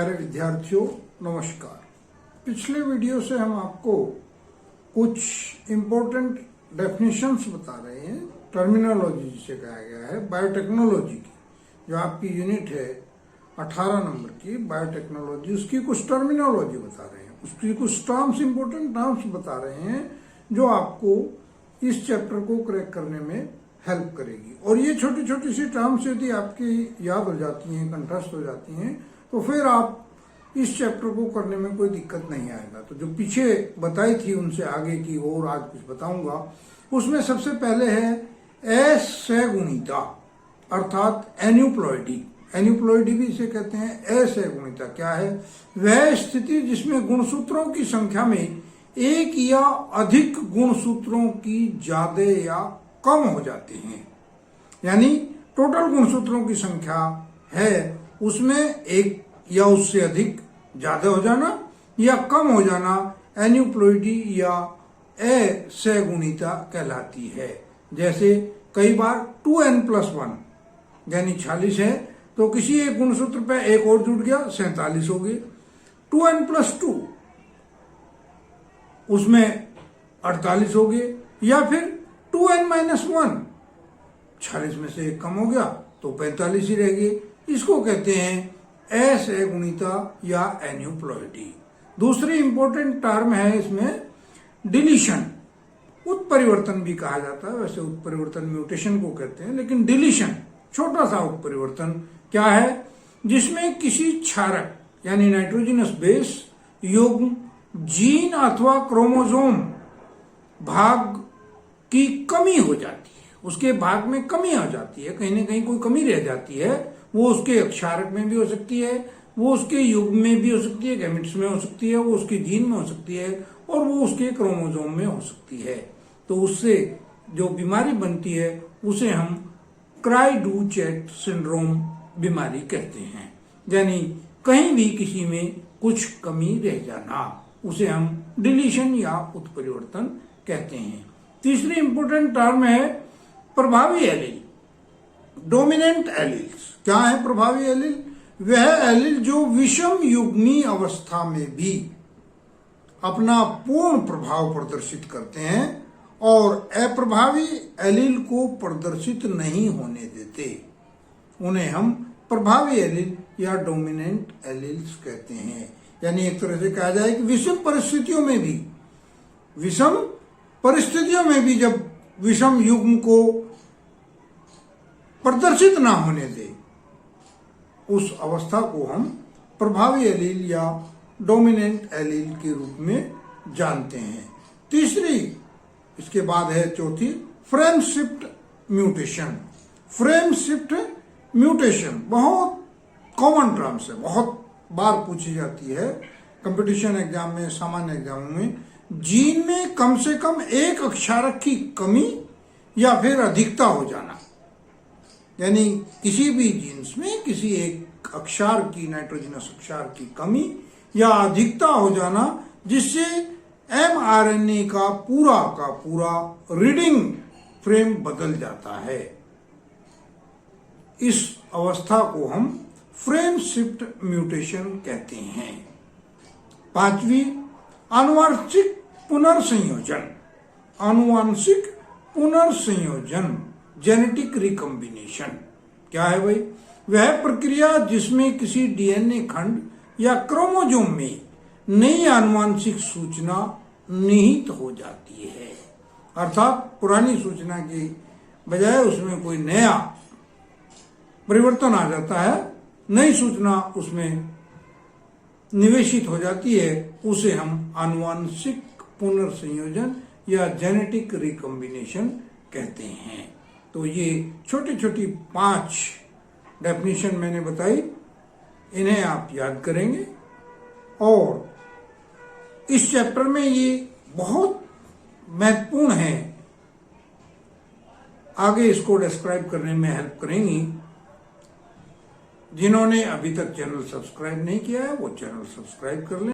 प्यारे विद्यार्थियों नमस्कार। पिछले वीडियो से हम आपको कुछ इम्पोर्टेंट डेफिनेशंस बता रहे हैं, टर्मिनोलॉजी जिसे कहा गया है बायोटेक्नोलॉजी की, जो आपकी यूनिट है 18 नंबर की बायोटेक्नोलॉजी, उसकी कुछ टर्मिनोलॉजी बता रहे हैं, उसकी कुछ टर्म्स, इम्पोर्टेंट टर्म्स बता रहे हैं जो आपको इस चैप्टर को क्रैक करने में हेल्प करेगी। और ये छोटी छोटी सी टर्म्स यदि आपकी याद हो जाती हैं, कंठस्थ हो जाती हैं, तो फिर आप इस चैप्टर को करने में कोई दिक्कत नहीं आएगा। तो जो पीछे बताई थी उनसे आगे की और आज कुछ बताऊंगा। उसमें सबसे पहले है असगुणिता अर्थात एन्यूप्लॉइडी। एन्यूप्लॉइडी भी इसे कहते हैं। असगुणिता क्या है? वह स्थिति जिसमें गुणसूत्रों की संख्या में एक या अधिक गुणसूत्रों की ज्यादा या कम हो जाते हैं, यानी टोटल गुणसूत्रों की संख्या है उसमें एक या उससे अधिक ज्यादा हो जाना या कम हो जाना एन्यूप्लॉइडी या असगुणिता कहलाती है। जैसे कई बार 2n+1 यानी 46 है, तो किसी एक गुणसूत्र पे एक और जुड़ गया, 47 हो गए। 2n+2 उसमें 48 हो गए, या फिर 2n-1 46 में से एक कम हो गया तो 45 ही रह गए। इसको कहते हैं असगुणिता या एन्यूप्लॉइडी। दूसरी इंपॉर्टेंट टर्म है इसमें डिलीशन। उत्परिवर्तन भी कहा जाता है, वैसे उत्परिवर्तन म्यूटेशन को कहते हैं, लेकिन डिलीशन छोटा सा उत्परिवर्तन क्या है? जिसमें किसी क्षारक यानी नाइट्रोजनस बेस, युग्म, जीन अथवा क्रोमोसोम भाग की कमी हो जाती है, उसके भाग में कमी आ जाती है, कहीं ना कहीं कोई कमी रह जाती है। वो उसके क्षारक में भी हो सकती है, वो उसके युग्म में भी हो सकती है, गैमेट्स में हो सकती है, वो उसके जीन में हो सकती है, और वो उसके क्रोमोसोम में हो सकती है। तो उससे जो बीमारी बनती है उसे हम क्राई-डू-चैट सिंड्रोम बीमारी कहते हैं, यानी कहीं भी किसी में कुछ कमी रह जाना, उसे हम डिलीशन या उत्परिवर्तन कहते हैं। तीसरी इंपोर्टेंट टर्म है प्रभावी एलील, डोमिनेंट एलील्स। क्या है प्रभावी एलील? वह एलील जो विषम युग्मी अवस्था में भी अपना पूर्ण प्रभाव प्रदर्शित करते हैं और अप्रभावी एलील को प्रदर्शित नहीं होने देते, उन्हें हम प्रभावी एलील या डोमिनेंट एलील्स कहते हैं। यानी एक तरह से कहा जाए कि विषम परिस्थितियों में भी जब विषम युग्म को प्रदर्शित ना होने दे, उस अवस्था को हम प्रभावी एलील या डोमिनेंट एलील के रूप में जानते हैं। तीसरी, इसके बाद है चौथी, frame shift mutation. Frame shift mutation बहुत कॉमन टर्म्स है, बहुत बार पूछी जाती है कंपटीशन एग्जाम में, सामान्य एग्जामों में। जीन में कम से कम एक अक्षारक की कमी या फिर अधिकता हो जाना, यानी किसी भी जीन्स में किसी एक अक्षर की, नाइट्रोजनस अक्षर की कमी या अधिकता हो जाना, जिससे mRNA का पूरा रीडिंग फ्रेम बदल जाता है। इस अवस्था को हम फ्रेम शिफ्ट म्यूटेशन कहते हैं। पांचवी, आनुवांशिक पुनर्संयोजन। आनुवांशिक पुनर्संयोजन, जेनेटिक रिकॉम्बिनेशन क्या है भाई? वह प्रक्रिया जिसमें किसी डीएनए खंड या क्रोमोसोम में नई आनुवांशिक सूचना निहित हो जाती है, अर्थात पुरानी सूचना की बजाय उसमें कोई नया परिवर्तन आ जाता है, नई सूचना उसमें निवेशित हो जाती है, उसे हम आनुवांशिक पुनर्संयोजन या जेनेटिक रिकॉम्बिनेशन कहते हैं। तो ये छोटी छोटी 5 डेफिनेशन मैंने बताई, इन्हें आप याद करेंगे और इस चैप्टर में ये बहुत महत्वपूर्ण है, आगे इसको डिस्क्राइब करने में हेल्प करेंगी। जिन्होंने अभी तक चैनल सब्सक्राइब नहीं किया है वो चैनल सब्सक्राइब कर लें।